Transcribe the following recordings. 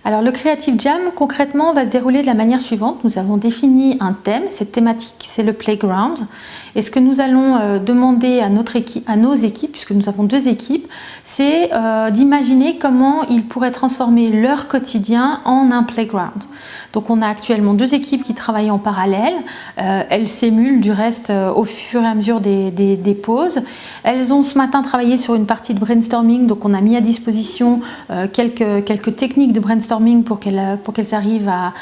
Alors le Creative Jam, concrètement, va se dérouler de la manière suivante. Nous avons défini un thème, cette thématique, c'est le playground. Et ce que nous allons demander à nos équipes, puisque nous avons 2 équipes, c'est d'imaginer comment ils pourraient transformer leur quotidien en un playground. Donc on a actuellement 2 équipes qui travaillent en parallèle. Elles s'émulent du reste au fur et à mesure des pauses. Elles ont ce matin travaillé sur une partie de brainstorming, donc on a mis à disposition quelques techniques de brainstorming pour qu'elles arrivent à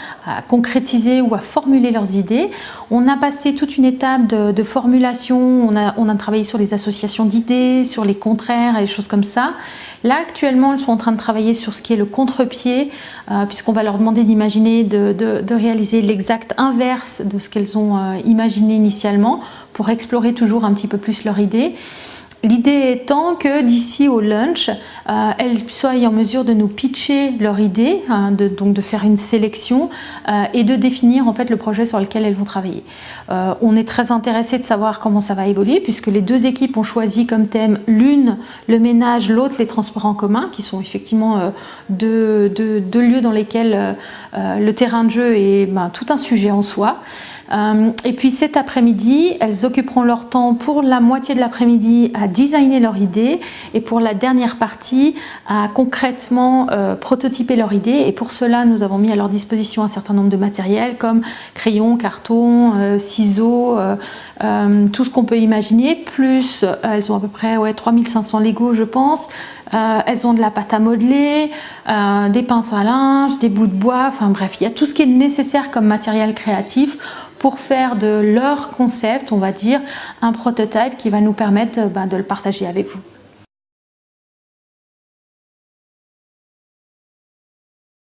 concrétiser ou à formuler leurs idées. On a passé toute une étape de formulation, on a travaillé sur les associations d'idées, sur les contraires et des choses comme ça. Là, actuellement, elles sont en train de travailler sur ce qui est le contre-pied, puisqu'on va leur demander d'imaginer, de réaliser l'exact inverse de ce qu'elles ont imaginé initialement, pour explorer toujours un petit peu plus leur idée. L'idée étant que d'ici au lunch, elles soient en mesure de nous pitcher leur idée, donc de faire une sélection et de définir en fait le projet sur lequel elles vont travailler. On est très intéressé de savoir comment ça va évoluer, puisque les 2 équipes ont choisi comme thème, l'une le ménage, l'autre les transports en commun, qui sont effectivement deux lieux dans lesquels le terrain de jeu est tout un sujet en soi. Et puis cet après-midi, elles occuperont leur temps pour la moitié de l'après-midi à designer leur idée et pour la dernière partie à concrètement prototyper leur idée. Et pour cela, nous avons mis à leur disposition un certain nombre de matériel comme crayons, carton, ciseaux, tout ce qu'on peut imaginer. Plus, elles ont à peu près 3500 Lego, je pense. Elles ont de la pâte à modeler, des pinces à linge, des bouts de bois, enfin bref, il y a tout ce qui est nécessaire comme matériel créatif pour faire de leur concept, on va dire, un prototype qui va nous permettre de le partager avec vous.